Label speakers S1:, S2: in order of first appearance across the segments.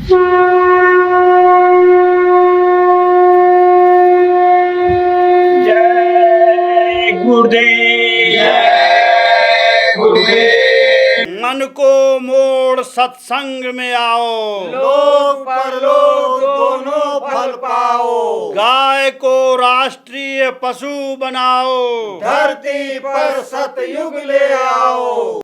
S1: जय गुरुदेव।
S2: जय गुरुदेव।
S1: मन को मोड़ सत्संग में आओ,
S2: लोक परलोक दोनों फल पाओ।
S1: गाय को राष्ट्रीय पशु बनाओ,
S2: धरती पर सतयुग ले आओ।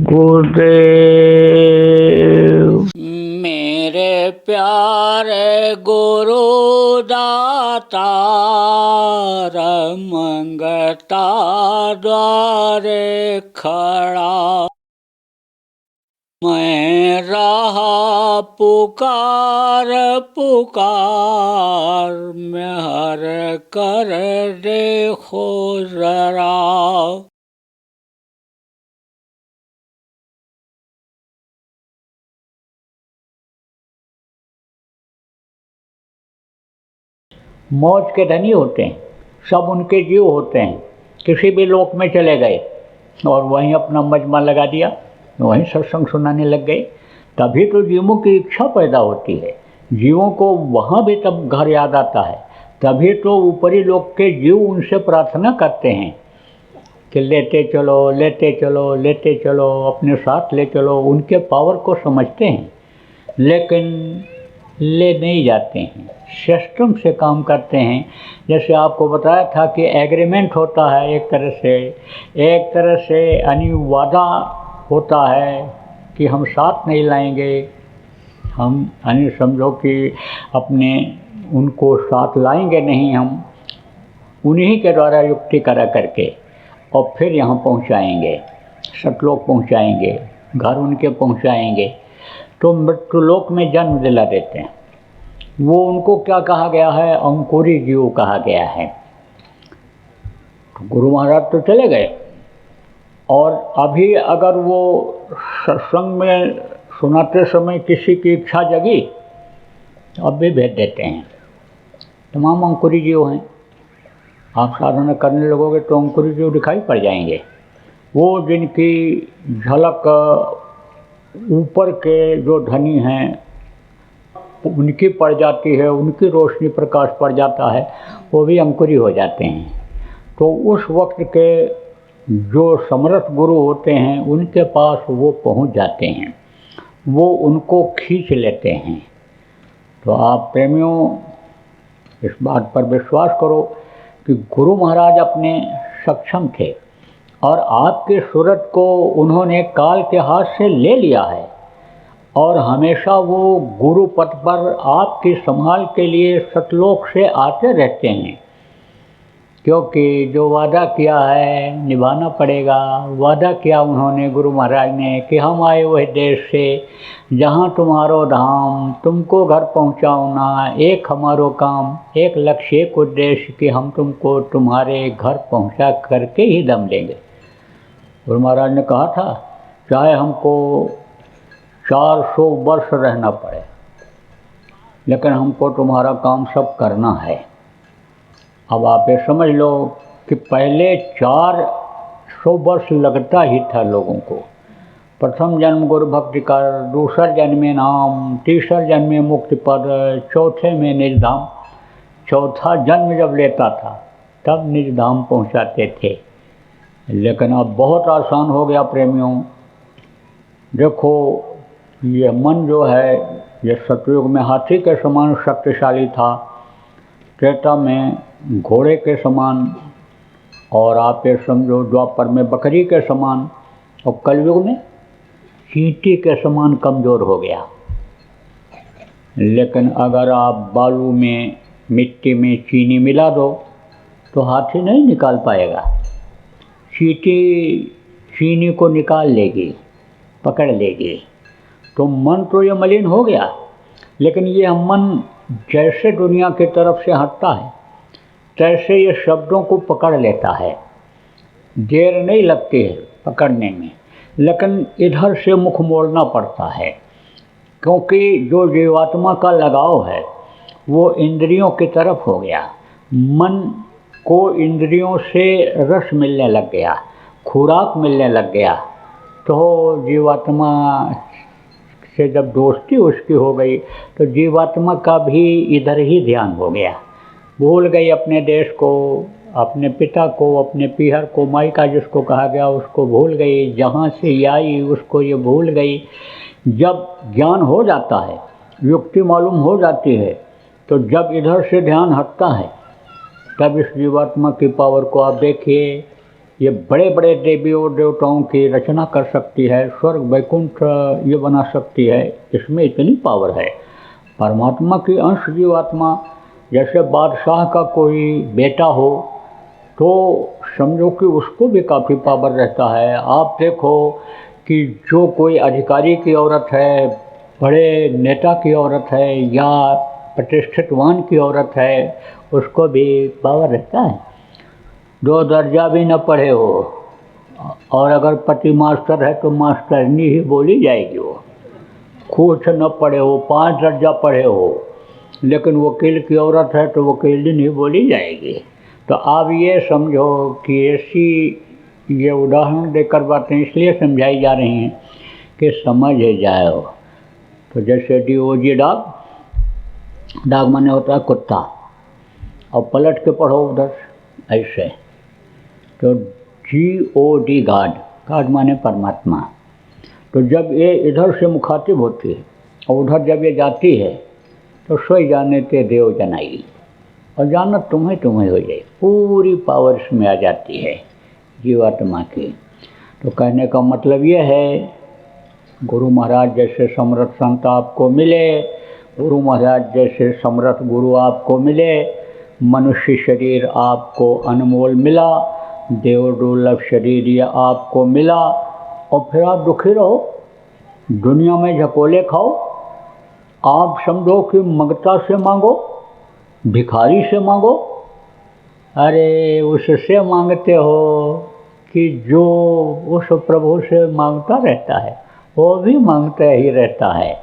S1: गुरुदेव। मेरे प्यारे गुरुदाता मंगता द्वारे खड़ा, मैं रहा पुकार पुकार, मैं हर कर देखो जरा। मौज के धनी होते हैं, सब उनके जीव होते हैं, किसी भी लोक में चले गए और वहीं अपना मजमा लगा दिया, वहीं सत्संग सुनाने लग गए। तभी तो जीवों की इच्छा पैदा होती है, जीवों को वहाँ भी तब घर याद आता है। तभी तो ऊपरी लोक के जीव उनसे प्रार्थना करते हैं कि लेते चलो लेते चलो लेते चलो, अपने साथ ले चलो। उनके पावर को समझते हैं लेकिन ले नहीं जाते हैं, सिस्टम से काम करते हैं। जैसे आपको बताया था कि एग्रीमेंट होता है, एक तरह से वादा होता है कि हम साथ नहीं लाएंगे, हम समझो कि अपने उनको साथ लाएंगे नहीं, हम उन्हीं के द्वारा युक्ति करा करके और फिर यहाँ पहुँचाएंगे, सतलोक पहुँचाएंगे, घर उनके पहुँचाएंगे। तो मृत्युलोक में जन्म दिला देते हैं। वो उनको क्या कहा गया है? अंकुरी जीव कहा गया है। तो गुरु महाराज तो चले गए और अभी अगर वो सत्संग में सुनाते समय किसी की इच्छा जगी तो अब भी भेज देते हैं। तमाम अंकुरी जीव हैं, आप साधना करने लगोगे तो अंकुरी जीव दिखाई पड़ जाएंगे। वो जिनकी झलक ऊपर के जो धनी हैं उनकी पड़ जाती है, उनकी रोशनी प्रकाश पड़ जाता है, वो भी अंकुरी हो जाते हैं। तो उस वक्त के जो समर्थ गुरु होते हैं उनके पास वो पहुंच जाते हैं, वो उनको खींच लेते हैं। तो आप प्रेमियों इस बात पर विश्वास करो कि गुरु महाराज अपने सक्षम थे और आपके सूरत को उन्होंने काल के हाथ से ले लिया है और हमेशा वो गुरु पथ पर आपकी संभाल के लिए सतलोक से आते रहते हैं, क्योंकि जो वादा किया है निभाना पड़ेगा। वादा किया उन्होंने गुरु महाराज ने कि हम आए वह देश से जहाँ तुम्हारो धाम, तुमको घर पहुँचाऊना, एक हमारो काम, एक लक्ष्य, एक उद्देश्य कि हम तुमको तुम्हारे घर पहुँचा करके ही दम लेंगे। गुरु महाराज ने कहा था चाहे हमको 400 वर्ष रहना पड़े, लेकिन हमको तुम्हारा काम सब करना है। अब आप ये समझ लो कि पहले 400 वर्ष लगता ही था लोगों को। प्रथम जन्म गुरु भक्ति कर, दूसरा जन्म में नाम, तीसरा जन्म में मुक्ति पद, चौथे में निज धाम। चौथा जन्म जब लेता था तब निज धाम पहुँचाते थे। लेकिन अब बहुत आसान हो गया प्रेमियों। देखो ये मन जो है ये सतयुग में हाथी के समान शक्तिशाली था, त्रेता में घोड़े के समान, और आप ये समझो द्वापर में बकरी के समान, और कलयुग में चींटी के समान कमज़ोर हो गया। लेकिन अगर आप बालू में मिट्टी में चीनी मिला दो तो हाथी नहीं निकाल पाएगा, चींटी चीनी को निकाल लेगी, पकड़ लेगी। तो मन तो ये मलिन हो गया, लेकिन ये मन जैसे दुनिया की तरफ से हटता है तैसे ये शब्दों को पकड़ लेता है। देर नहीं लगती है पकड़ने में, लेकिन इधर से मुख मोड़ना पड़ता है, क्योंकि जो जीवात्मा का लगाव है वो इंद्रियों की तरफ हो गया। मन को इंद्रियों से रस मिलने लग गया, खुराक मिलने लग गया, तो जीवात्मा से जब दोस्ती उसकी हो गई तो जीवात्मा का भी इधर ही ध्यान हो गया, भूल गई अपने देश को, अपने पिता को, अपने पीहर को, मायका जिसको कहा गया उसको भूल गई, जहाँ से आई उसको ये भूल गई। जब ज्ञान हो जाता है, युक्ति मालूम हो जाती है, तो जब इधर से ध्यान हटता है तब इस जीवात्मा की पावर को आप देखिए। ये बड़े बड़े देवी और देवताओं की रचना कर सकती है, स्वर्ग वैकुंठ ये बना सकती है, इसमें इतनी पावर है। परमात्मा की अंश जीवात्मा, जैसे बादशाह का कोई बेटा हो तो समझो कि उसको भी काफ़ी पावर रहता है। आप देखो कि जो कोई अधिकारी की औरत है, बड़े नेता की औरत है या प्रतिष्ठितवान की औरत है, उसको भी पावर रहता है। 2 दर्जा भी न पढ़े हो और अगर पति मास्टर है तो मास्टरनी ही बोली जाएगी। वो कुछ न पढ़े हो, 5 दर्जा पढ़े हो, लेकिन वकील की औरत है तो वकील नहीं बोली जाएगी। तो आप ये समझो कि ऐसी ये उदाहरण देकर बातें इसलिए समझाई जा रही हैं कि समझ जाओ। तो जैसे DOG डॉग माने होता है कुत्ता, और पलट के पढ़ो उधर ऐसे, तो GOD गॉड माने परमात्मा। तो जब ये इधर से मुखातिब होती है और उधर जब ये जाती है तो सोई जाने ते देव जनाई, और जानत तुम्हें तुम्हें हो जाए, पूरी पावर इसमें आ जाती है जीवात्मा की। तो कहने का मतलब ये है, गुरु महाराज जैसे समर्थ संत आपको मिले, गुरु महाराज जैसे समर्थ गुरु आपको मिले, मनुष्य शरीर आपको अनमोल मिला, देव दुर्लभ शरीर ये आपको मिला, और फिर आप दुखी रहो, दुनिया में झकोले खाओ। आप समझो कि मंगता से मांगो, भिखारी से मांगो, अरे उससे मांगते हो कि जो उस प्रभु से मांगता रहता है वो भी मांगता ही रहता है।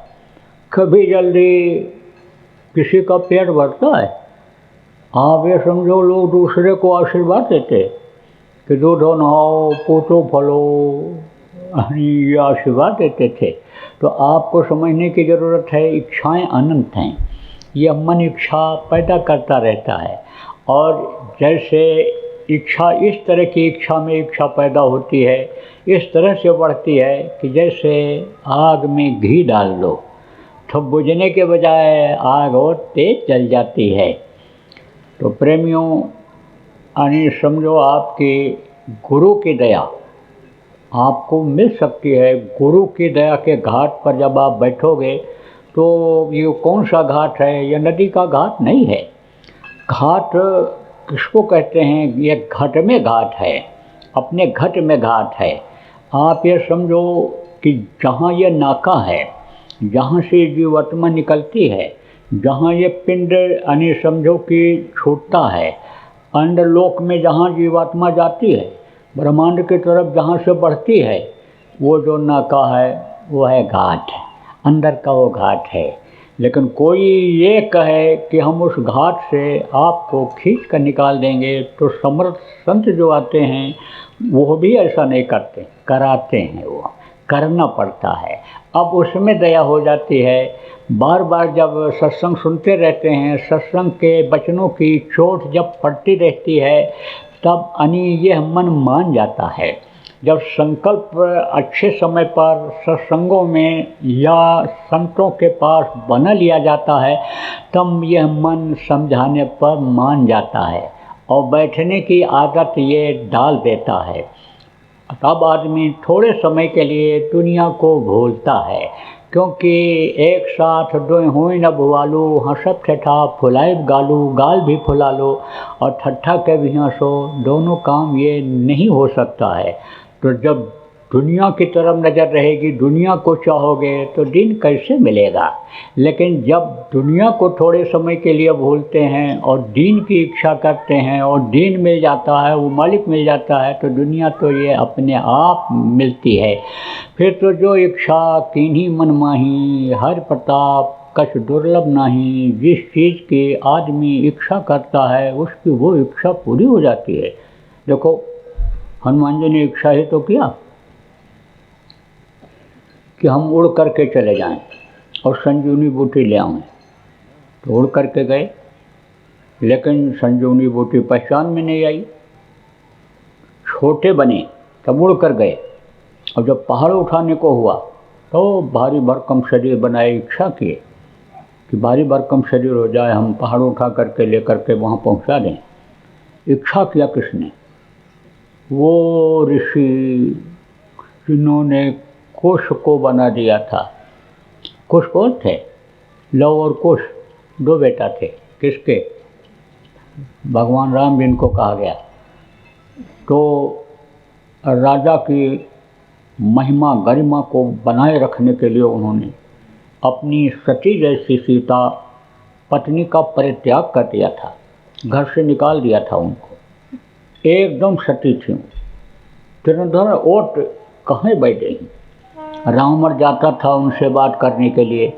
S1: कभी जल्दी किसी का पेट भरता है? आप ये समझो लोग दूसरे को आशीर्वाद देते कि दूधो नहाओ, पोतो फलो, ये आशीर्वाद देते थे। तो आपको समझने की ज़रूरत है, इच्छाएं अनंत हैं, यह मन इच्छा पैदा करता रहता है, और जैसे इच्छा, इस तरह की इच्छा में इच्छा पैदा होती है, इस तरह से बढ़ती है कि जैसे आग में घी डाल दो तो बुझने के बजाय आग और तेज जल जाती है। तो प्रेमियों, यानी समझो आपकी गुरु की दया आपको मिल सकती है। गुरु की दया के घाट पर जब आप बैठोगे तो ये कौन सा घाट है? ये नदी का घाट नहीं है। घाट किसको कहते हैं? ये घट में घाट है, अपने घट में घाट है। आप ये समझो कि जहाँ ये नाका है, जहाँ से जीवात्मा निकलती है, जहाँ ये पिंड यानी समझो कि छूटता है, अंडलोक में जहाँ जीवात्मा जाती है, ब्रह्मांड की तरफ जहाँ से बढ़ती है, वो जो नाका है वो है घाट, अंदर का वो घाट है। लेकिन कोई ये कहे कि हम उस घाट से आपको खींच कर निकाल देंगे, तो समर्थ संत जो आते हैं वो भी ऐसा नहीं करते, कराते हैं, वो करना पड़ता है। अब उसमें दया हो जाती है। बार बार जब सत्संग सुनते रहते हैं, सत्संग के वचनों की चोट जब पड़ती रहती है, तब यह मन मान जाता है। जब संकल्प अच्छे समय पर सत्संगों में या संतों के पास बना लिया जाता है, तब यह मन समझाने पर मान जाता है और बैठने की आदत ये डाल देता है। तब आदमी थोड़े समय के लिए दुनिया को भूलता है, क्योंकि एक साथ दो हुई न भुआलू, हंसत ठेठा फुलाइब गालू, गाल भी फुला लो और ठट्ठा के भी हंसो, दोनों काम ये नहीं हो सकता है। तो जब दुनिया की तरफ नज़र रहेगी, दुनिया को चाहोगे तो दिन कैसे मिलेगा। लेकिन जब दुनिया को थोड़े समय के लिए भूलते हैं और दिन की इच्छा करते हैं और दिन मिल जाता है, वो मालिक मिल जाता है, तो दुनिया तो ये अपने आप मिलती है। फिर तो जो इच्छा कीन्ही मन माही, हर प्रताप कछ दुर्लभ नहीं, जिस चीज़ की आदमी इच्छा करता है उसकी वो इच्छा पूरी हो जाती है। देखो हनुमान जी ने इच्छा ही तो किया कि हम उड़ करके चले जाएं और संजीवनी बूटी ले आएं, तो उड़ करके गए, लेकिन संजीवनी बूटी पहचान में नहीं आई। छोटे बने तब उड़ कर गए, अब जब पहाड़ उठाने को हुआ तो भारी भरकम शरीर बनाए, इच्छा किए कि भारी भरकम शरीर हो जाए, हम पहाड़ उठा करके लेकर के वहाँ पहुँचा दें। इच्छा किया किसने? वो ऋषि जिन्होंने कुश को बना दिया था। कुश कौन थे? लव और कुश दो बेटा थे। किसके? भगवान राम जिनको कहा गया। तो राजा की महिमा गरिमा को बनाए रखने के लिए उन्होंने अपनी सती जैसी सीता पत्नी का परित्याग कर दिया था, घर से निकाल दिया था उनको। एकदम सती थी, तिरंधर ओट कहाँ बैठे। रावण जाता था उनसे बात करने के लिए,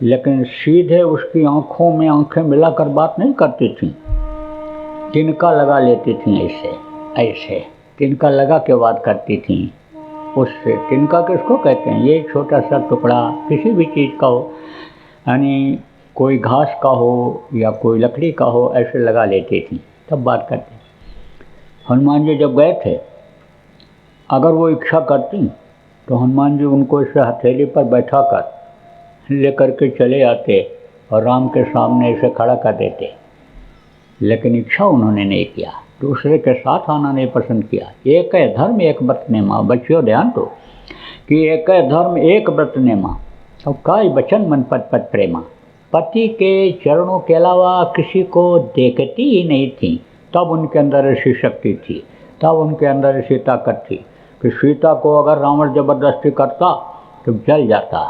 S1: लेकिन सीधे उसकी आंखों में आंखें मिलाकर बात नहीं करती थी, तिनका लगा लेती थी, ऐसे ऐसे तिनका लगा के बात करती थी उससे। तिनका किसको कहते हैं? ये छोटा सा टुकड़ा किसी भी चीज़ का हो, यानी कोई घास का हो या कोई लकड़ी का हो, ऐसे लगा लेती थी तब बात करती। हनुमान जी जब गए थे, अगर वो इच्छा करती तो हनुमान जी उनको इसे हथेली पर बैठा कर लेकर के चले आते और राम के सामने इसे खड़ा कर देते, लेकिन इच्छा उन्होंने नहीं किया, दूसरे के साथ आना नहीं पसंद किया। एक है धर्म एक व्रत नेमा, बच्चों ध्यान दो कि एक है धर्म एक व्रत नेमा, और काई बचन मन पद पद प्रेमा। पति के चरणों के अलावा किसी को देखती ही नहीं थी, तब उनके अंदर ऐसी शक्ति थी, तब उनके अंदर ऐसी ताकत थी कि सीता को अगर रावण जबरदस्ती करता तो जल जाता।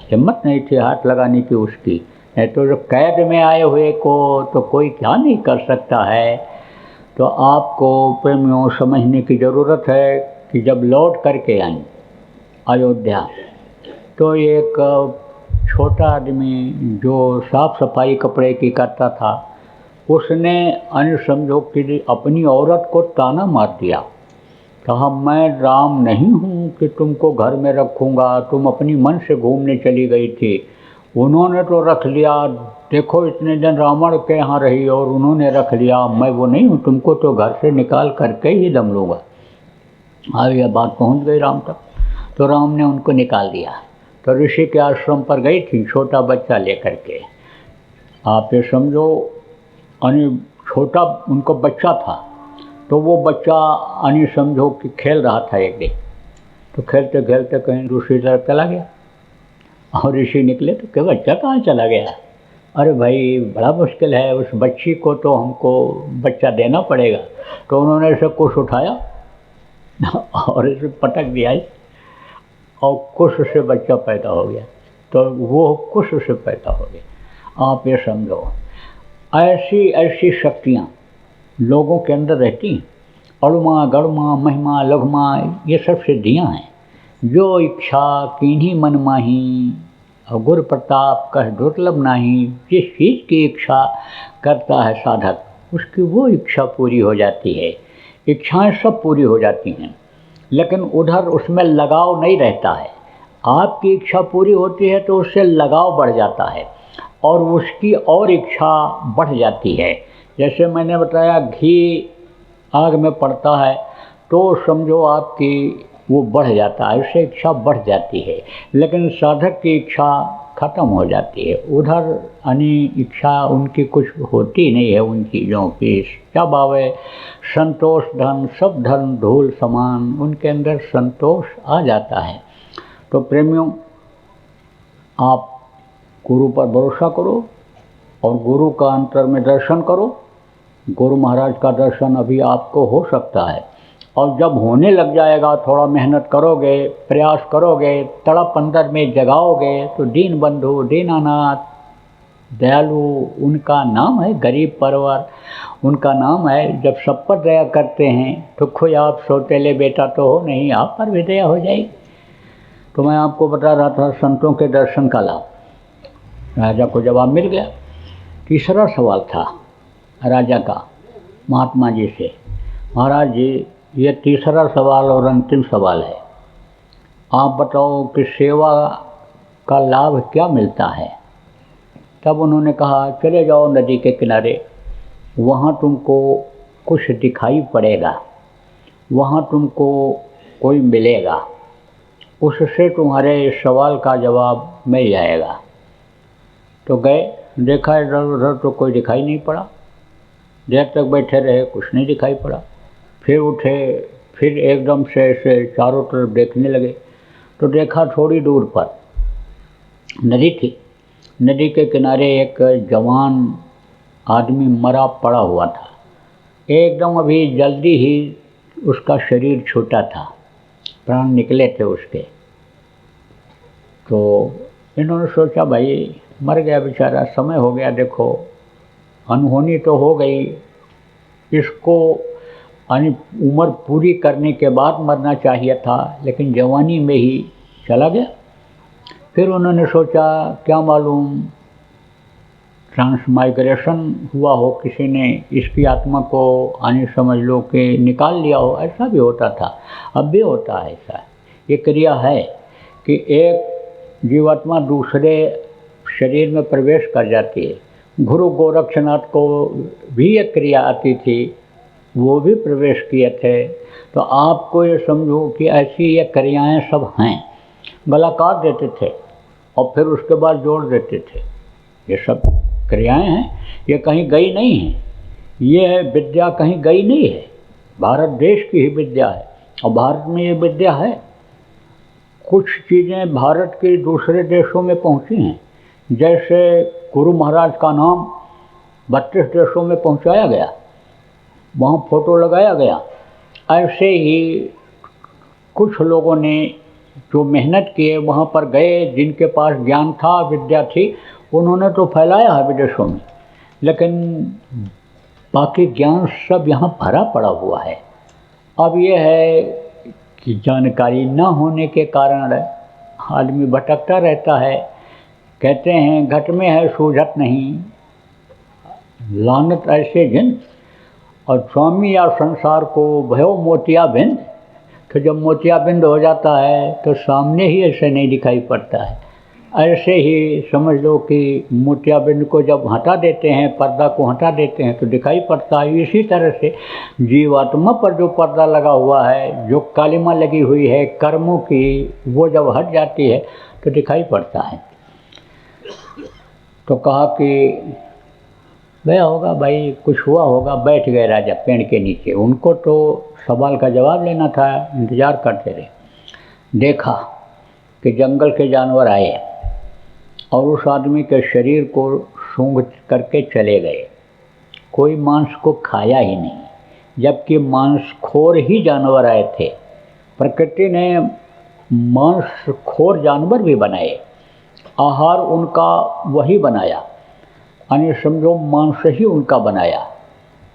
S1: हिम्मत नहीं थी हाथ लगाने की उसकी, नहीं तो जो कैद में आए हुए को तो कोई क्या नहीं कर सकता है। तो आपको प्रेमियों समझने की ज़रूरत है कि जब लौट करके आई अयोध्या, तो एक छोटा आदमी जो साफ सफाई कपड़े की करता था, उसने अनसमझो के लिए अपनी औरत को ताना मार दिया, कहा मैं राम नहीं हूँ कि तुमको घर में रखूँगा, तुम अपनी मन से घूमने चली गई थी, उन्होंने तो रख लिया, देखो इतने दिन रावण के यहाँ रही और उन्होंने रख लिया, मैं वो नहीं हूँ, तुमको तो घर से निकाल करके ही दम लूँगा। अब यह बात पहुँच गई राम तक, तो राम ने उनको निकाल दिया। तो ऋषि के आश्रम पर गई थी छोटा बच्चा लेकर के, आप ये समझो यानी छोटा उनको बच्चा था, तो वो बच्चा यानी समझो कि खेल रहा था एक दिन, तो खेलते खेलते कहीं दूसरी तरफ चला गया और ऋषि निकले तो क्या बच्चा कहाँ चला गया? अरे भाई बड़ा मुश्किल है, उस बच्ची को तो हमको बच्चा देना पड़ेगा। तो उन्होंने इसे कुश उठाया और इसे पटक दिया और कुश से बच्चा पैदा हो गया, तो वो कुश से पैदा हो गया। आप ये समझो ऐसी ऐसी शक्तियाँ लोगों के अंदर रहती हैं। अणुमा गणुमा महिमा लघुमा ये सब सिद्धियाँ हैं, जो इच्छा कीन्ही मन माही और गुर प्रताप कह दुर्लभ नाही। जिस चीज़ की इच्छा करता है साधक उसकी वो इच्छा पूरी हो जाती है। इच्छाएं सब पूरी हो जाती हैं, लेकिन उधर उसमें लगाव नहीं रहता है। आपकी इच्छा पूरी होती है तो उससे लगाव बढ़ जाता है और उसकी और इच्छा बढ़ जाती है। जैसे मैंने बताया घी आग में पड़ता है तो समझो आपकी वो बढ़ जाता है, उससे इच्छा बढ़ जाती है, लेकिन साधक की इच्छा खत्म हो जाती है। उधर यानी इच्छा उनकी कुछ होती नहीं है उन चीज़ों की। क्या भाव है? संतोष धन सब धन धूल समान, उनके अंदर संतोष आ जाता है। तो प्रेमियों आप गुरु पर भरोसा करो और गुरु का अंतर में दर्शन करो। गुरु महाराज का दर्शन अभी आपको हो सकता है, और जब होने लग जाएगा, थोड़ा मेहनत करोगे, प्रयास करोगे, तड़प अंदर में जगाओगे, तो दीन बंधु दीनानाथ दयालु उनका नाम है, गरीब परवर उनका नाम है। जब सब पर दया करते हैं तो खुद आप सौतेले बेटा तो हो नहीं, आप पर भी दया हो जाएगी। तो मैं आपको बता रहा था संतों के दर्शन का लाभ। राजा को जवाब मिल गया। तीसरा सवाल था राजा का महात्मा जी से, महाराज जी ये तीसरा सवाल और अंतिम सवाल है, आप बताओ कि सेवा का लाभ क्या मिलता है। तब उन्होंने कहा चले जाओ नदी के किनारे, वहाँ तुमको कुछ दिखाई पड़ेगा, वहाँ तुमको कोई मिलेगा, उससे तुम्हारे सवाल का जवाब मिल जाएगा। तो गए, देखा इधर उधर तो कोई दिखाई नहीं पड़ा, देर तक बैठे रहे, कुछ नहीं दिखाई पड़ा। फिर उठे, फिर एकदम से ऐसे चारों तरफ देखने लगे तो देखा थोड़ी दूर पर नदी थी। नदी के किनारे एक जवान आदमी मरा पड़ा हुआ था, एकदम अभी जल्दी ही उसका शरीर छूटा था, प्राण निकले थे उसके। तो इन्होंने सोचा भाई मर गया बेचारा, समय हो गया, देखो अनहोनी तो हो गई, इसको उम्र पूरी करने के बाद मरना चाहिए था, लेकिन जवानी में ही चला गया। फिर उन्होंने सोचा क्या मालूम ट्रांसमाइग्रेशन हुआ हो, किसी ने इसकी आत्मा को समझ लो कि निकाल लिया हो, ऐसा भी होता था, अब भी होता है ऐसा। ये क्रिया है कि एक जीवात्मा दूसरे शरीर में प्रवेश कर जाती है। गुरु गोरक्षनाथ को भी एक क्रिया आती थी, वो भी प्रवेश किए थे। तो आपको ये समझो कि ऐसी ये क्रियाएं सब हैं, गला काट देते थे और फिर उसके बाद जोड़ देते थे। ये सब क्रियाएं हैं, ये कहीं गई नहीं है, ये विद्या कहीं गई नहीं है, भारत देश की ही विद्या है और भारत में ये विद्या है। कुछ चीज़ें भारत के दूसरे देशों में पहुंची हैं, जैसे गुरु महाराज का नाम 32 देशों में पहुंचाया गया, वहाँ फोटो लगाया गया। ऐसे ही कुछ लोगों ने जो मेहनत किए वहाँ पर गए, जिनके पास ज्ञान था, विद्या थी, उन्होंने तो फैलाया है विदेशों में, लेकिन बाकी ज्ञान सब यहाँ भरा पड़ा हुआ है। अब ये है कि जानकारी न होने के कारण आदमी भटकता रहता है। कहते हैं घट में है सूझत नहीं, लानत ऐसे जिन, और स्वामी या संसार को भयो मोतिया बिंद। तो जब मोतिया बिंद हो जाता है तो सामने ही ऐसे नहीं दिखाई पड़ता है। ऐसे ही समझ लो कि मोतिया बिंद को जब हटा देते हैं, पर्दा को हटा देते हैं तो दिखाई पड़ता है। इसी तरह से जीवात्मा पर जो पर्दा लगा हुआ है, जो कालिमा लगी हुई है कर्मों की, वो जब हट जाती है तो दिखाई पड़ता है। तो कहा कि गया होगा भाई, कुछ हुआ होगा। बैठ गए राजा पेड़ के नीचे, उनको तो सवाल का जवाब लेना था, इंतज़ार करते रहे। देखा कि जंगल के जानवर आए और उस आदमी के शरीर को सूंघ करके चले गए। कोई मांस को खाया ही नहीं, जबकि मांसखोर ही जानवर आए थे। प्रकृति ने मांसखोर जानवर भी बनाए, आहार उनका वही बनाया, यानी समझो मांस ही उनका बनाया।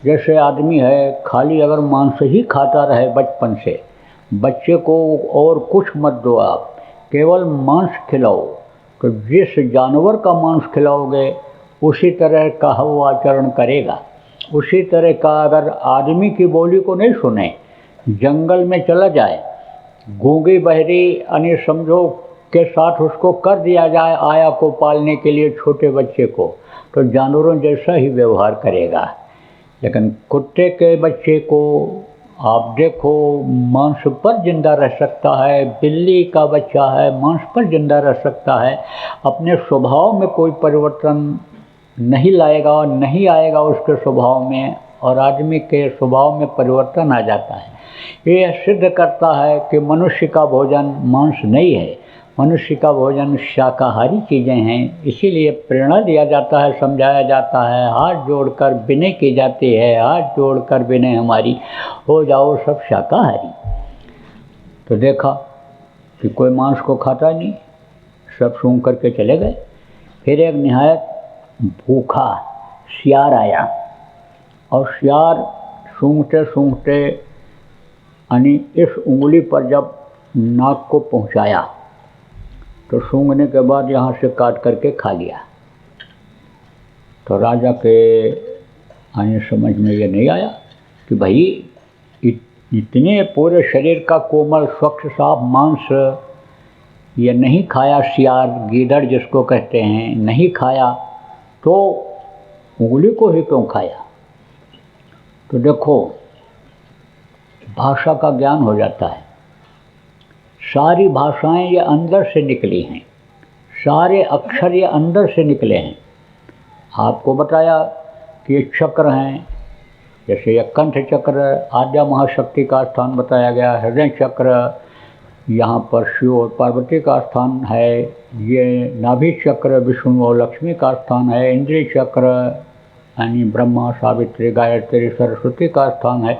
S1: जैसे आदमी है, खाली अगर मांस ही खाता रहे बचपन से, बच्चे को और कुछ मत दो, आप केवल मांस खिलाओ, तो जिस जानवर का मांस खिलाओगे उसी तरह का वो आचरण करेगा। उसी तरह का अगर आदमी की बोली को नहीं सुने, जंगल में चला जाए, गूंगी बहरी यानी समझो के साथ उसको कर दिया जाए आया को पालने के लिए, छोटे बच्चे को, तो जानवरों जैसा ही व्यवहार करेगा। लेकिन कुत्ते के बच्चे को आप देखो मांस पर जिंदा रह सकता है, बिल्ली का बच्चा है मांस पर जिंदा रह सकता है, अपने स्वभाव में कोई परिवर्तन नहीं लाएगा और नहीं आएगा उसके स्वभाव में, और आदमी के स्वभाव में परिवर्तन आ जाता है। ये सिद्ध करता है कि मनुष्य का भोजन मांस नहीं है, मनुष्य का भोजन शाकाहारी चीज़ें हैं। इसीलिए प्रेरणा दिया जाता है, समझाया जाता है, हाथ जोड़कर विनय की जाती है, हाथ जोड़कर विनय हमारी, हो जाओ सब शाकाहारी। तो देखा कि कोई मांस को खाता नहीं, सब सूंघ करके चले गए। फिर एक निहायत भूखा सियार आया और सियार सूंघते सूंघते यानी इस उंगली पर जब नाक को पहुंचाया तो सूंघने के बाद यहाँ से काट करके खा लिया। तो राजा के आने समझ में ये नहीं आया कि भाई इतने पूरे शरीर का कोमल स्वच्छ साफ मांस ये नहीं खाया, सियार गीदड़ जिसको कहते हैं, नहीं खाया, तो उंगली को ही क्यों खाया। तो देखो भाषा का ज्ञान हो जाता है। सारी भाषाएं ये अंदर से निकली हैं, सारे अक्षर ये अंदर से निकले हैं। आपको बताया कि ये चक्र हैं, जैसे ये कंठ चक्र आद्या महाशक्ति का स्थान बताया गया, हृदय चक्र यहाँ पर शिव और पार्वती का स्थान है, ये नाभि चक्र विष्णु और लक्ष्मी का स्थान है, इंद्रिय चक्र यानी ब्रह्मा सावित्री गायत्री सरस्वती का स्थान है,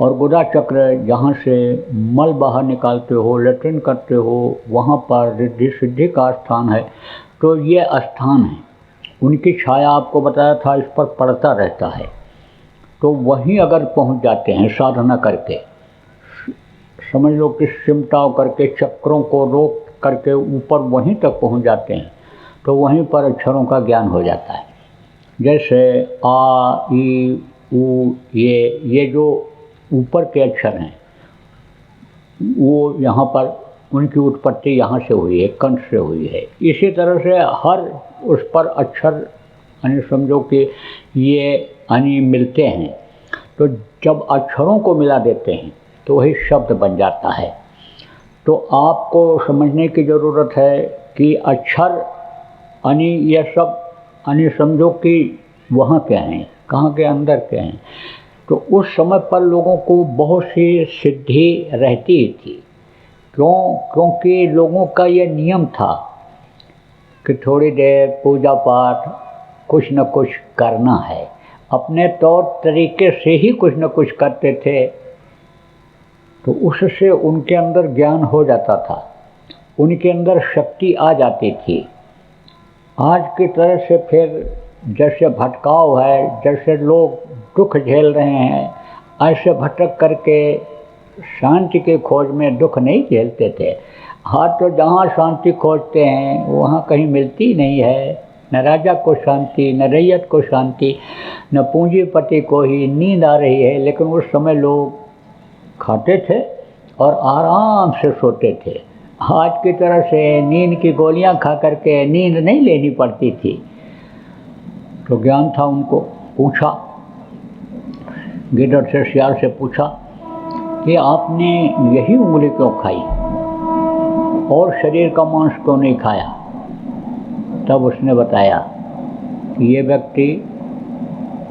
S1: और गुदा चक्र जहाँ से मल बाहर निकालते हो, लेट्रिन करते हो, वहाँ पर रिद्धि सिद्धि का स्थान है। तो ये स्थान है, उनकी छाया आपको बताया था इस पर पड़ता रहता है। तो वहीं अगर पहुँच जाते हैं साधना करके, समझ लो कि सिमटाव करके चक्रों को रोक करके ऊपर वहीं तक पहुँच जाते हैं, तो वहीं पर अक्षरों का ज्ञान हो जाता है। जैसे आ ई उ ये जो ऊपर के अक्षर हैं वो यहाँ पर उनकी उत्पत्ति यहाँ से हुई है, कंठ से हुई है। इसी तरह से हर उस पर अक्षर यानी समझो कि ये यानी मिलते हैं, तो जब अक्षरों को मिला देते हैं तो वही शब्द बन जाता है। तो आपको समझने की ज़रूरत है कि अक्षर यानी ये सब यानी समझो कि वहाँ क्या हैं, कहाँ के अंदर क्या हैं। तो उस समय पर लोगों को बहुत सी सिद्धि रहती थी। क्योंकि लोगों का ये नियम था कि थोड़ी देर पूजा पाठ कुछ न कुछ करना है, अपने तौर तरीके से ही कुछ न कुछ करते थे, तो उससे उनके अंदर ज्ञान हो जाता था, उनके अंदर शक्ति आ जाती थी। आज की तरह से फिर जैसे भटकाव है, जैसे लोग दुख झेल रहे हैं, ऐसे भटक करके शांति के खोज में दुख नहीं झेलते थे। हाँ, तो जहाँ शांति खोजते हैं वहाँ कहीं मिलती नहीं है, न राजा को शांति, न रैयत को शांति, न पूंजीपति को ही नींद आ रही है। लेकिन उस समय लोग खाते थे और आराम से सोते थे। आज की तरह से नींद की गोलियां खा करके नींद नहीं लेनी पड़ती थी। तो ज्ञान था उनको। पूछा, गिदड़ से सियार से पूछा कि आपने यही उंगली क्यों खाई और शरीर का मांस क्यों नहीं खाया। तब उसने बताया कि ये व्यक्ति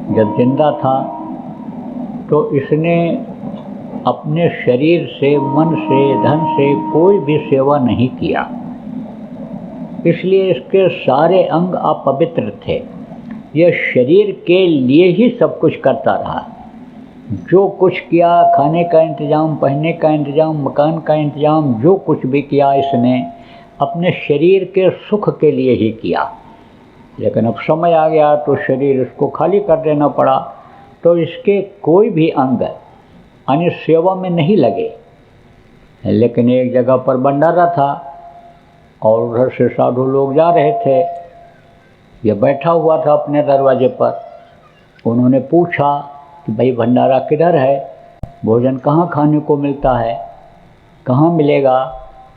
S1: जब जिंदा था तो इसने अपने शरीर से, मन से, धन से कोई भी सेवा नहीं किया, इसलिए इसके सारे अंग अपवित्र थे। यह शरीर के लिए ही सब कुछ करता रहा। जो कुछ किया, खाने का इंतज़ाम, पहनने का इंतज़ाम, मकान का इंतज़ाम, जो कुछ भी किया इसने अपने शरीर के सुख के लिए ही किया। लेकिन अब समय आ गया तो शरीर इसको खाली कर देना पड़ा, तो इसके कोई भी अंग यानी सेवा में नहीं लगे। लेकिन एक जगह पर भंडारा था और उधर से साधु लोग जा रहे थे। यह बैठा हुआ था अपने दरवाजे पर। उन्होंने पूछा कि भाई भंडारा किधर है, भोजन कहाँ खाने को मिलता है, कहाँ मिलेगा।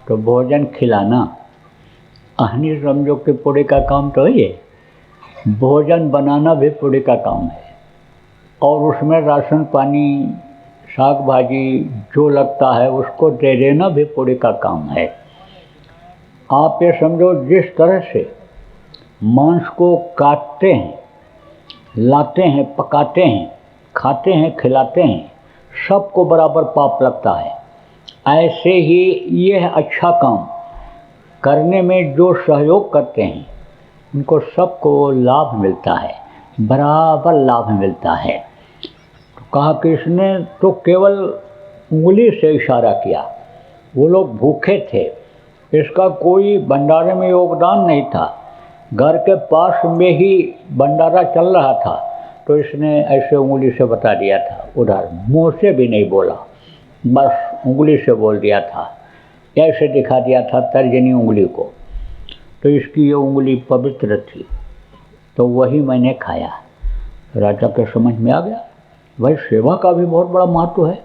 S1: तो भोजन खिलाना आहनी समझो कि पुणे का काम तो ये, भोजन बनाना भी पुणे का काम है, और उसमें राशन पानी साग भाजी जो लगता है उसको दे देना भी पुणे का काम है। आप ये समझो जिस तरह से मांस को काटते हैं, लाते हैं, पकाते हैं, खाते हैं, खिलाते हैं, सबको बराबर पाप लगता है। ऐसे ही यह अच्छा काम करने में जो सहयोग करते हैं उनको सबको लाभ मिलता है, बराबर लाभ मिलता है। तो कहा कि इसने तो केवल उंगली से इशारा किया। वो लोग भूखे थे, इसका कोई भंडारे में योगदान नहीं था, घर के पास में ही भंडारा चल रहा था, तो इसने ऐसे उंगली से बता दिया था। उधर मुंह से भी नहीं बोला, बस उंगली से बोल दिया था, ऐसे दिखा दिया था तर्जनी उंगली को। तो इसकी ये उंगली पवित्र थी। तो वही मैंने खाया। राजा के समझ में आ गया भाई सेवा का भी बहुत बड़ा महत्व है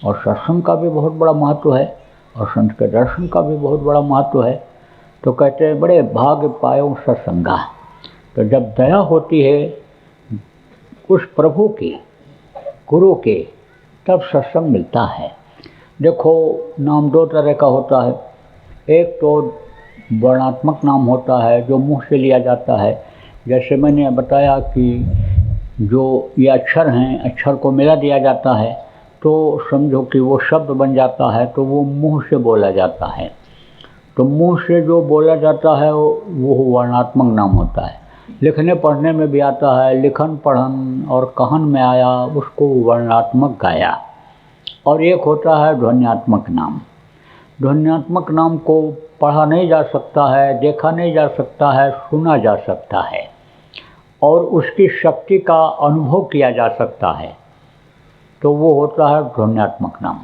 S1: और सत्संग का भी बहुत बड़ा महत्व है और संत के दर्शन का भी बहुत बड़ा महत्व है। तो कहते हैं बड़े भाग्य पायो सत्संगा। तो जब दया होती है उस प्रभु की, गुरु के, तब सत्संग मिलता है। देखो नाम दो तरह का होता है। एक तो वर्णात्मक नाम होता है जो मुंह से लिया जाता है, जैसे मैंने बताया कि जो ये अक्षर हैं, अक्षर को मिला दिया जाता है तो समझो कि वो शब्द बन जाता है, तो वो मुंह से बोला जाता है। तो मुंह से जो बोला जाता है वो वर्णात्मक नाम होता है। लिखने पढ़ने में भी आता है, लिखन पढ़न और कहन में आया, उसको वर्णात्मक गाया। और एक होता है ध्वन्यात्मक नाम। ध्वन्यात्मक नाम को पढ़ा नहीं जा सकता है, देखा नहीं जा सकता है, सुना जा सकता है और उसकी शक्ति का अनुभव किया जा सकता है, तो वो होता है ध्वन्यात्मक नाम।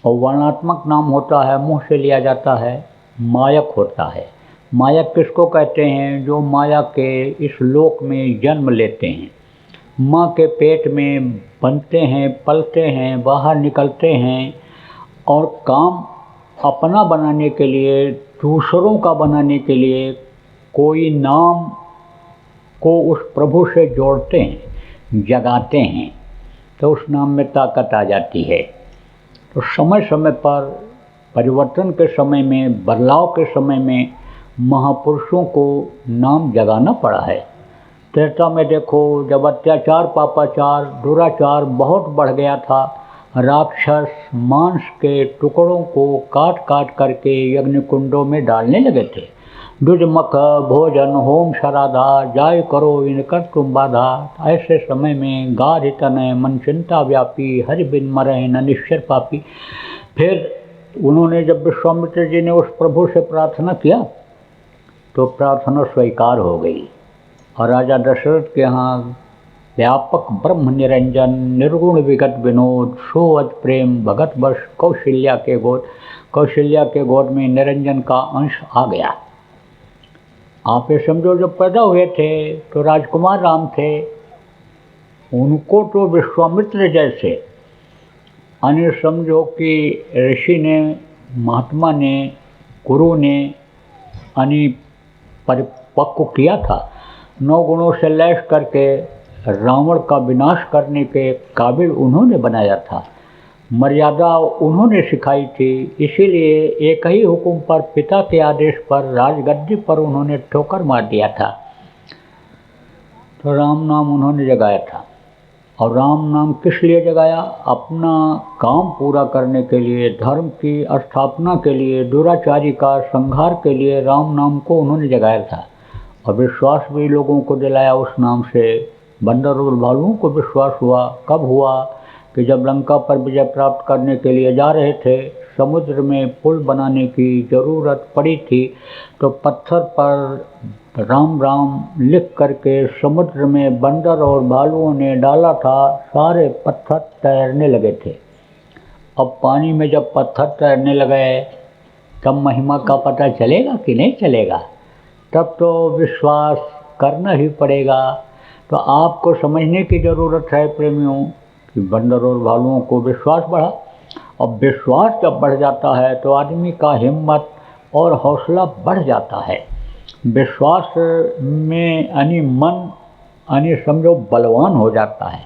S1: और वर्णात्मक नाम होता है मुंह से लिया जाता है, मायक होता है। मायक किसको कहते हैं? जो माया के इस लोक में जन्म लेते हैं, माँ के पेट में बनते हैं, पलते हैं, बाहर निकलते हैं और काम अपना बनाने के लिए, दूसरों का बनाने के लिए कोई नाम को उस प्रभु से जोड़ते हैं, जगाते हैं, तो उस नाम में ताकत आ जाती है। तो समय समय पर परिवर्तन के समय में, बदलाव के समय में महापुरुषों को नाम जगाना पड़ा है। त्रेता में देखो जब अत्याचार, पापाचार, दुराचार बहुत बढ़ गया था, राक्षस मांस के टुकड़ों को काट काट करके यज्ञ कुंडों में डालने लगे थे। दुजमख भोजन होम शराधा, जाय करो इनकर तुम बाधा। ऐसे समय में गाढ़ तनय मन चिंता व्यापी, हरि बिन मरहि न निश्चर पापी। फिर उन्होंने जब विश्वामित्र जी ने उस प्रभु से प्रार्थना किया तो प्रार्थना स्वीकार हो गई और राजा दशरथ के यहाँ व्यापक ब्रह्म निरंजन निर्गुण विगत विनोद सोअज प्रेम भगत वर्ष कौशल्या के गोद में निरंजन का अंश आ गया। आप ये समझो जब पैदा हुए थे तो राजकुमार राम थे, उनको तो विश्वामित्र जैसे अन्य समझो कि ऋषि ने, महात्मा ने, गुरु ने अनि परिपक्व किया था। 9 गुणों से लैस करके रावण का विनाश करने के काबिल उन्होंने बनाया था। मर्यादा उन्होंने सिखाई थी, इसीलिए एक ही हुक्म पर, पिता के आदेश पर राजगद्दी पर उन्होंने ठोकर मार दिया था। तो राम नाम उन्होंने जगाया था। और राम नाम किस लिए जगाया? अपना काम पूरा करने के लिए, धर्म की स्थापना के लिए, दुराचारी का संहार के लिए राम नाम को उन्होंने जगाया था। और विश्वास भी लोगों को दिलाया उस नाम से। बंदर और भालुओं को विश्वास हुआ। कब हुआ? कि जब लंका पर विजय प्राप्त करने के लिए जा रहे थे, समुद्र में पुल बनाने की ज़रूरत पड़ी थी, तो पत्थर पर राम राम लिख करके समुद्र में बंदर और भालुओं ने डाला था। सारे पत्थर तैरने लगे थे। अब पानी में जब पत्थर तैरने लगे तब महिमा का पता चलेगा कि नहीं चलेगा? तब तो विश्वास करना ही पड़ेगा। तो आपको समझने की ज़रूरत है प्रेमियों कि बंदर और भालुओं को विश्वास बढ़ा। अब विश्वास जब बढ़ जाता है तो आदमी का हिम्मत और हौसला बढ़ जाता है। विश्वास में मन समझो बलवान हो जाता है।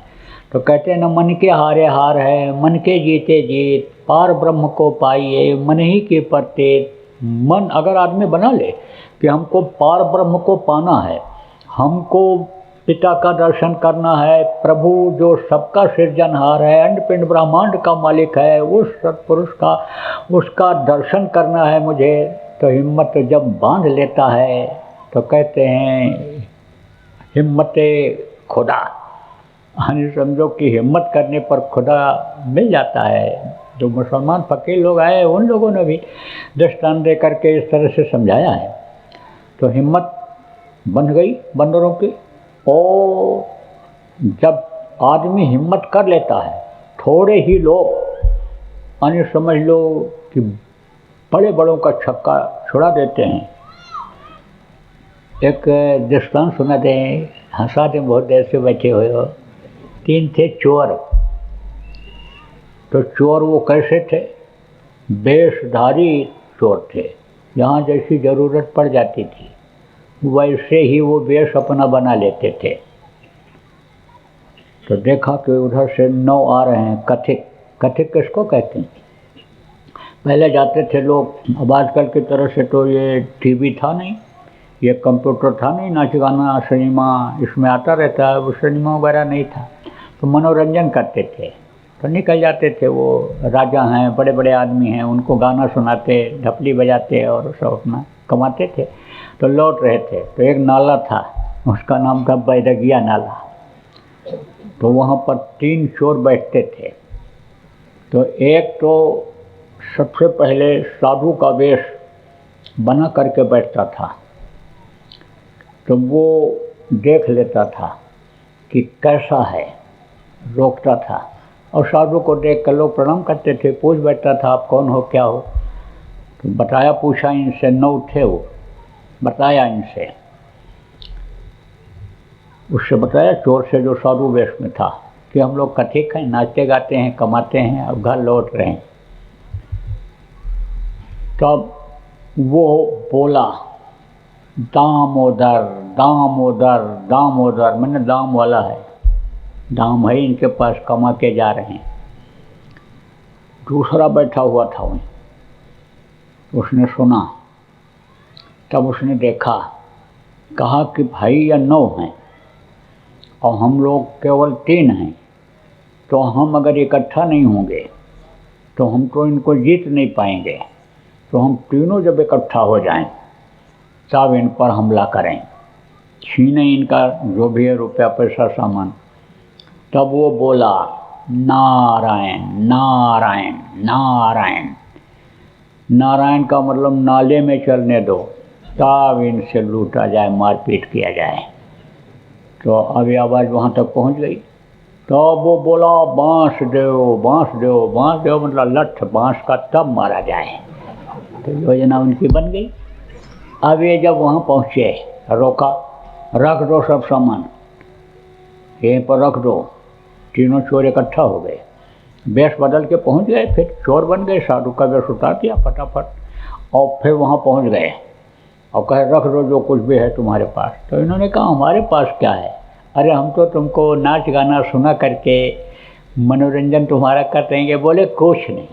S1: तो कहते हैं ना, मन के हारे हार है, मन के जीते जीत, पार ब्रह्म को पाइए मन ही के प्रत्येक। मन अगर आदमी बना ले कि हमको पार ब्रह्म को पाना है, हमको पिता का दर्शन करना है, प्रभु जो सबका सृजनहार है, अंड पिंड ब्रह्मांड का मालिक है, उस सत्पुरुष का, उसका दर्शन करना है मुझे, तो हिम्मत जब बांध लेता है तो कहते हैं हिम्मते खुदा। यानी समझो कि हिम्मत करने पर खुदा मिल जाता है। जो मुसलमान फकीर लोग आए उन लोगों ने भी दृष्टांत दे करके इस तरह से समझाया है। तो हिम्मत बन गई बंदरों की। और जब आदमी हिम्मत कर लेता है, थोड़े ही लोग यानी समझ लो कि बड़े बड़ों का छक्का छुड़ा देते हैं। एक दृष्टांत सुना दें, हंसाते बहुत देर से बैठे हुए हो। 3 थे चोर। तो चोर वो कैसे थे? वेशधारी चोर थे। जहाँ जैसी ज़रूरत पड़ जाती थी वैसे ही वो वेश अपना बना लेते थे। तो देखा कि उधर से 9 आ रहे हैं। कथिक, कथिक किसको कहते हैं? पहले जाते थे लोग, अब आजकल की तरह से तो ये टीवी था नहीं, ये कंप्यूटर था नहीं, नाच गाना सिनेमा इसमें आता रहता है, वो सिनेमा वगैरह नहीं था। तो मनोरंजन करते थे, तो निकल जाते थे। वो राजा हैं, बड़े बड़े आदमी हैं, उनको गाना सुनाते, ढपली बजाते और सब अपना कमाते थे। तो लौट रहे थे तो एक नाला था, उसका नाम था बैरगिया नाला। तो वहाँ पर 3 चोर बैठते थे। तो एक तो सबसे पहले साधु का वेश बना करके बैठता था। तो वो देख लेता था कि कैसा है, रोकता था। और साधु को देख कर लोग प्रणाम करते थे, पूछ बैठता था आप कौन हो, क्या हो। तो बताया, पूछा इनसे, 9 थे वो, बताया इनसे, उससे बताया चोर से जो साधु वेश में था कि हम लोग कथिक हैं, नाचते गाते हैं, कमाते हैं, अब घर लौट रहे हैं। तब वो बोला, दामोदर दामोदर दामोदर, मैंने दाम वाला है, दाम है इनके पास, कमा के जा रहे हैं। दूसरा बैठा हुआ था वहीं, उसने सुना। तब उसने देखा, कहा कि भाई या 9 हैं और हम लोग केवल 3 हैं, तो हम अगर इकट्ठा नहीं होंगे तो हम तो इनको जीत नहीं पाएंगे। तो हम तीनों जब इकट्ठा हो जाएं तब इन पर हमला करें, छीने इनका जो भी है रुपया पैसा सामान। तब वो बोला, नारायण नारायण नारायण। नारायण का मतलब नाले में चलने दो, तब इनसे लूटा जाए, मारपीट किया जाए। तो अभी आवाज़ वहाँ तक पहुँच गई। तो वो बोला, बांस दो बांस दो बांस दो, मतलब लठ बांस का, तब मारा जाए। तो योजना उनकी बन गई। अब ये जब वहाँ पहुँचे, रोका, रख दो सब सामान, यहीं पर रख दो। तीनों चोर इकट्ठा हो गए, वेश बदल के पहुँच गए, फिर चोर बन गए, साधु का वेश उतार दिया फटाफट और फिर वहाँ पहुँच गए और कहे रख दो जो कुछ भी है तुम्हारे पास। तो इन्होंने कहा हमारे पास क्या है, अरे हम तो तुमको नाच गाना सुना करके मनोरंजन तुम्हारा कर देंगे। बोले कुछ नहीं,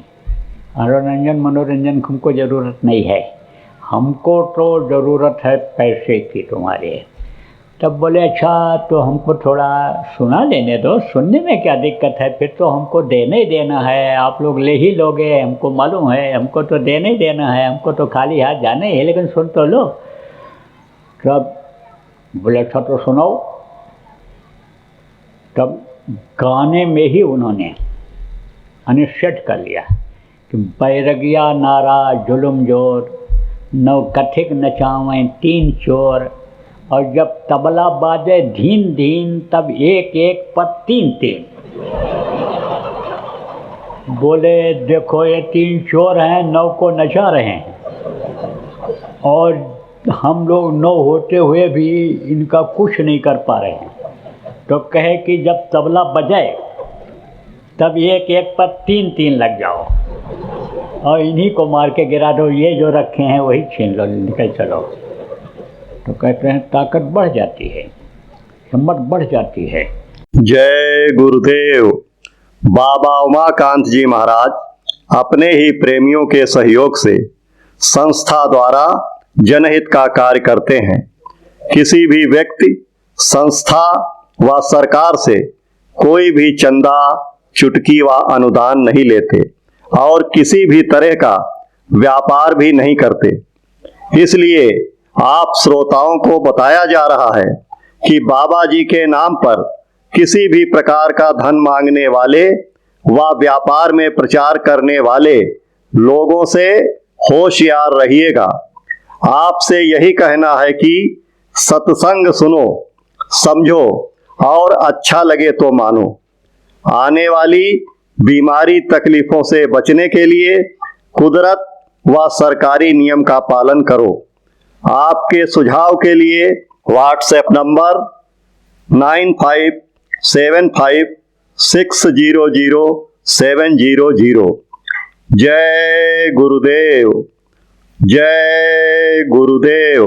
S1: मनोरंजन हमको ज़रूरत नहीं है, हमको तो ज़रूरत है पैसे की तुम्हारे। तब बोले अच्छा तो हमको थोड़ा सुना लेने दो, सुनने में क्या दिक्कत है, फिर तो हमको देना ही देना है, आप लोग ले ही लोगे, हमको मालूम है, हमको तो देना ही देना है, हमको तो खाली हाथ जाना ही है, लेकिन सुन तो लो। तब बोले अच्छा तो सुनाओ। तब गाने में ही उन्होंने अनिश्चित कर लिया कि बैरगिया नारा जुल्म जोर, 9 कथिक नचावें 3 चोर, और जब तबला बाजे धीन धीन, तब एक एक पर 3 3। बोले देखो ये 3 चोर हैं, 9 को नचा रहे हैं और हम लोग 9 होते हुए भी इनका कुछ नहीं कर पा रहे हैं। तो कहे कि जब तबला बजाए तब एक एक पर 3 3 लग जाओ और इन्हीं को मार के गिरा दो, ये जो रखे हैं वही छीन लो, निकल चलो। तो कहते हैं ताकत बढ़ जाती है, हिम्मत बढ़ जाती है।
S3: जय गुरुदेव। बाबा उमाकांत जी महाराज अपने ही प्रेमियों के सहयोग से संस्था द्वारा जनहित का कार्य करते हैं। किसी भी व्यक्ति, संस्था व सरकार से कोई भी चंदा, चुटकी व अनुदान नहीं लेते और किसी भी तरह का व्यापार भी नहीं करते। इसलिए आप श्रोताओं को बताया जा रहा है कि बाबा जी के नाम पर किसी भी प्रकार का धन मांगने वाले व व्यापार में प्रचार करने वाले लोगों से होशियार रहिएगा। आपसे यही कहना है कि सत्संग सुनो, समझो और अच्छा लगे तो मानो। आने वाली बीमारी तकलीफों से बचने के लिए कुदरत व सरकारी नियम का पालन करो। आपके सुझाव के लिए व्हाट्सएप नंबर 9575600700। जय गुरुदेव, जय गुरुदेव।